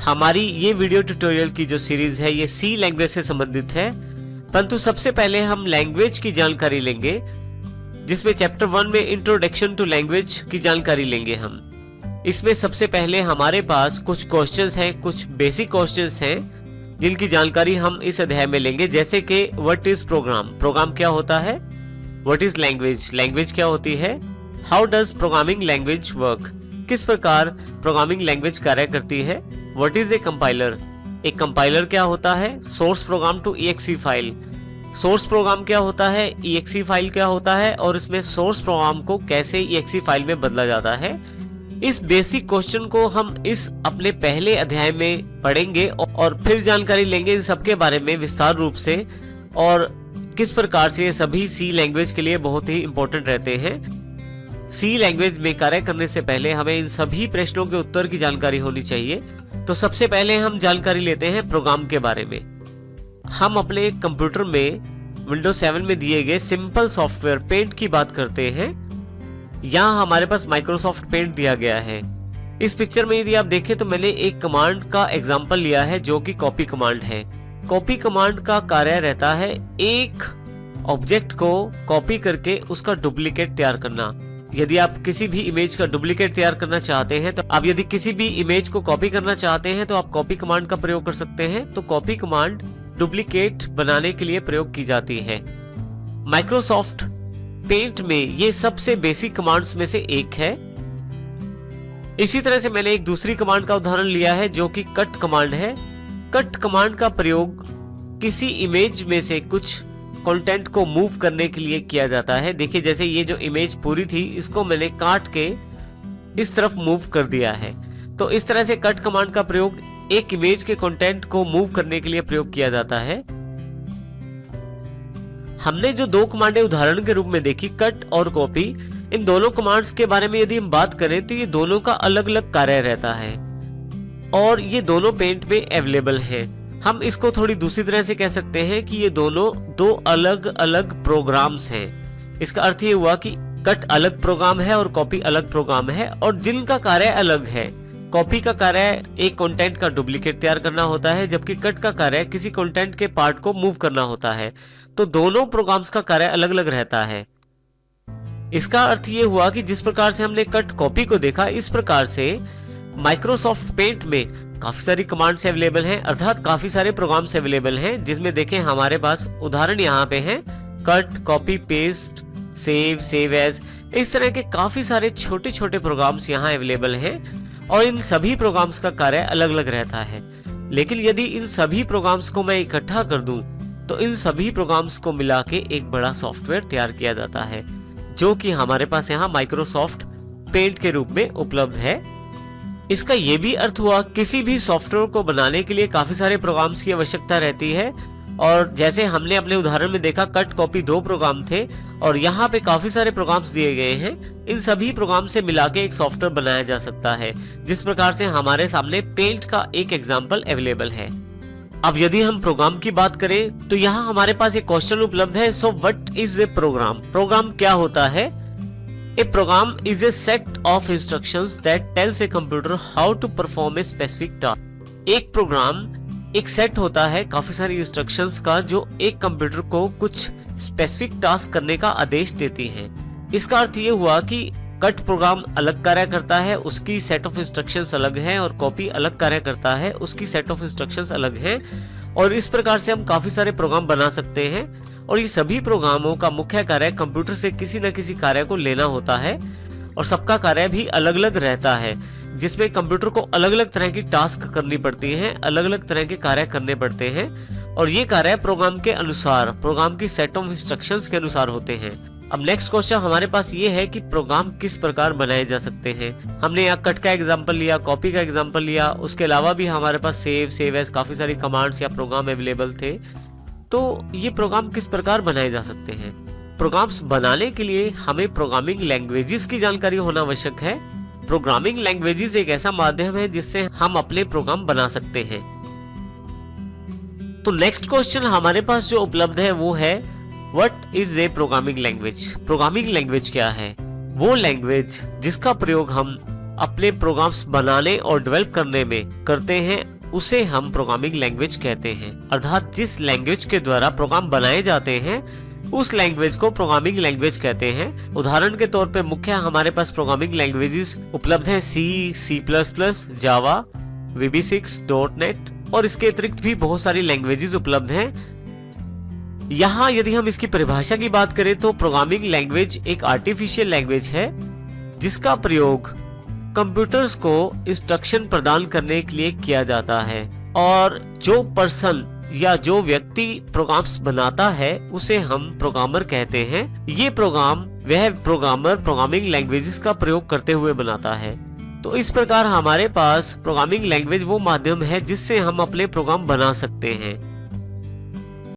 हमारी ये video tutorial की जो सीरीज है ये सी लैंग्वेज से संबंधित है, परंतु सबसे पहले हम लैंग्वेज की जानकारी लेंगे, जिसमें चैप्टर 1 में इंट्रोडक्शन टू लैंग्वेज की जानकारी लेंगे हम। इसमें सबसे पहले हमारे पास कुछ क्वेश्चंस हैं, कुछ बेसिक क्वेश्चंस हैं जिनकी जानकारी हम इस अध्याय में लेंगे, जैसे कि व्हाट इज प्रोग्राम, प्रोग्राम क्या होता है, व्हाट इज लैंग्वेज, लैंग्वेज क्या होती है, how does programming language work, किस प्रकार प्रोग्रामिंग लैंग्वेज कार्य करती है, व्हाट इज ए कंपाइलर, एक कंपाइलर क्या होता है, source program to EXE file, source program क्या होता है, EXE फाइल क्या होता है और इसमें सोर्स प्रोग्राम को कैसे EXE फाइल में बदला जाता है। इस बेसिक क्वेश्चन को हम इस अपने पहले अध्याय में पढ़ेंगे और फिर जानकारी लेंगे इन सबके बारे में विस्तार रूप से, और किस प्रकार से ये सभी सी लैंग्वेज के लिए बहुत ही इंपॉर्टेंट रहते हैं। सी लैंग्वेज में कार्य करने से पहले हमें इन सभी प्रश्नों के उत्तर की जानकारी होनी चाहिए। तो सबसे पहले हम जानकारी लेते हैं प्रोग्राम के बारे में। हम अपने कंप्यूटर में विंडोज 7 में दिए गए सिंपल सॉफ्टवेयर पेंट की बात करते हैं। यहाँ हमारे पास माइक्रोसॉफ्ट पेंट दिया गया है। इस पिक्चर में यदि आप देखें तो मैंने एक कमांड का एग्जांपल लिया है जो कि कॉपी कमांड है। कॉपी कमांड का कार्य रहता है एक ऑब्जेक्ट को कॉपी करके उसका डुप्लीकेट तैयार करना। यदि आप किसी भी इमेज का डुप्लीकेट तैयार करना चाहते हैं, तो आप यदि किसी भी इमेज को कॉपी करना चाहते हैं तो आप कॉपी कमांड का प्रयोग कर सकते हैं। तो कॉपी कमांड डुप्लीकेट बनाने के लिए प्रयोग की जाती है। माइक्रोसॉफ्ट पेंट में ये सबसे बेसिक कमांड्स में से एक है। इसी तरह से मैंने एक दूसरी कमांड का उदाहरण लिया है जो कि कट कमांड है। कट कमांड का प्रयोग किसी इमेज में से कुछ कंटेंट को मूव करने के लिए किया जाता है। देखिए, जैसे ये जो इमेज पूरी थी इसको मैंने काट के इस तरफ मूव कर दिया है। तो इस तरह से कट कमांड का प्रयोग एक इमेज के कंटेंट को मूव करने के लिए प्रयोग किया जाता है। हमने जो दो कमांडें उदाहरण के रूप में देखी, कट और कॉपी, इन दोनों कमांड्स के बारे में यदि हम बात करें तो ये दोनों का अलग अलग कार्य रहता है और ये दोनों पेंट में अवेलेबल है। हम इसको थोड़ी दूसरी तरह से कह सकते हैं कि ये दोनों दो अलग अलग प्रोग्राम्स हैं। इसका अर्थ ये हुआ कि कट अलग प्रोग्राम है और कॉपी अलग प्रोग्राम है, और जिनका कार्य अलग है। कॉपी का कार्य एक कंटेंट का डुप्लीकेट तैयार करना होता है, जबकि कट का कार्य किसी कंटेंट के पार्ट को मूव करना होता है। तो दोनों प्रोग्राम्स का कार्य अलग अलग रहता है। इसका अर्थ ये हुआ कि जिस प्रकार से हमने कट कॉपी को देखा, इस प्रकार से माइक्रोसॉफ्ट पेंट में काफी सारी कमांड्स अवेलेबल हैं, अर्थात काफी सारे प्रोग्राम्स अवेलेबल हैं, जिसमें देखें हमारे पास उदाहरण यहाँ पे हैं, cut, copy, paste, save, save as, इस तरह के काफी सारे छोटे छोटे प्रोग्राम्स यहाँ अवेलेबल हैं और इन सभी प्रोग्राम्स का कार्य अलग अलग रहता है। लेकिन यदि इन सभी प्रोग्राम्स को मैं इकट्ठा कर दूं तो इन सभी प्रोग्राम्स को मिला के एक बड़ा सॉफ्टवेयर तैयार किया जाता है, जो कि हमारे पास यहाँ माइक्रोसॉफ्ट पेंट के रूप में उपलब्ध है। इसका यह भी अर्थ हुआ किसी भी सॉफ्टवेयर को बनाने के लिए काफी सारे प्रोग्राम्स की आवश्यकता रहती है, और जैसे हमने अपने उदाहरण में देखा, कट कॉपी दो प्रोग्राम थे और यहाँ पे काफी सारे प्रोग्राम्स दिए गए हैं। इन सभी प्रोग्राम से मिला के एक सॉफ्टवेयर बनाया जा सकता है, जिस प्रकार से हमारे सामने पेंट का एक एग्जाम्पल अवेलेबल है। अब यदि हम प्रोग्राम की बात करें तो यहाँ हमारे पास एक क्वेश्चन उपलब्ध है। So what is a program, program क्या होता है? A program is a set of instructions that tells a computer how to perform a specific task. एक प्रोग्राम एक सेट होता है काफी सारी इंस्ट्रक्शंस का, जो एक कंप्यूटर को कुछ स्पेसिफिक टास्क करने का आदेश देती है। इसका अर्थ ये हुआ कि कट प्रोग्राम अलग कार्य करता है, उसकी सेट ऑफ इंस्ट्रक्शंस अलग है, और कॉपी अलग कार्य करता है, उसकी सेट ऑफ इंस्ट्रक्शंस अलग है। और इस प्रकार से हम काफी सारे प्रोग्राम बना सकते हैं, और ये सभी प्रोग्रामों का मुख्य कार्य कंप्यूटर से किसी न किसी कार्य को लेना होता है, और सबका कार्य भी अलग अलग रहता है, जिसमें कंप्यूटर को अलग अलग तरह की टास्क करनी पड़ती हैं, अलग अलग तरह के कार्य करने पड़ते हैं, और ये कार्य प्रोग्राम के अनुसार, प्रोग्राम की सेट ऑफ इंस्ट्रक्शंस के अनुसार होते हैं। अब नेक्स्ट क्वेश्चन हमारे पास ये है कि प्रोग्राम किस प्रकार बनाए जा सकते हैं। हमने यहाँ कट का एग्जांपल लिया, कॉपी का एग्जांपल लिया, उसके अलावा भी हमारे पास सेव, सेव एज, काफी सारी कमांड्स या प्रोग्राम अवेलेबल थे। तो ये प्रोग्राम किस प्रकार बनाए जा सकते हैं? प्रोग्राम्स बनाने के लिए हमें प्रोग्रामिंग लैंग्वेजेस की जानकारी होना आवश्यक है। प्रोग्रामिंग लैंग्वेजेस एक ऐसा माध्यम है जिससे हम अपने प्रोग्राम बना सकते हैं। तो नेक्स्ट क्वेश्चन हमारे पास जो उपलब्ध है वो है, what is A programming language? Programming language क्या है? वो लैंग्वेज जिसका प्रयोग हम अपने प्रोग्राम्स बनाने और डेवलप करने में करते हैं उसे हम प्रोग्रामिंग लैंग्वेज कहते हैं। अर्थात जिस लैंग्वेज के द्वारा प्रोग्राम बनाए जाते हैं उस लैंग्वेज को प्रोग्रामिंग लैंग्वेज कहते हैं। उदाहरण के तौर पे मुख्य हमारे पास प्रोग्रामिंग लैंग्वेजेस उपलब्ध हैं सी, C++, जावा, VB6, .NET और इसके अतिरिक्त भी बहुत सारी लैंग्वेजेस उपलब्ध हैं। यहाँ यदि हम इसकी परिभाषा की बात करें तो प्रोग्रामिंग लैंग्वेज एक आर्टिफिशियल लैंग्वेज है जिसका प्रयोग कंप्यूटर्स को इंस्ट्रक्शन प्रदान करने के लिए किया जाता है, और जो पर्सन या जो व्यक्ति प्रोग्राम्स बनाता है उसे हम प्रोग्रामर कहते हैं। ये प्रोग्राम वह प्रोग्रामर प्रोग्रामिंग लैंग्वेजेस का प्रयोग करते हुए बनाता है। तो इस प्रकार हमारे पास प्रोग्रामिंग लैंग्वेज वो माध्यम है जिससे हम अपने प्रोग्राम बना सकते हैं।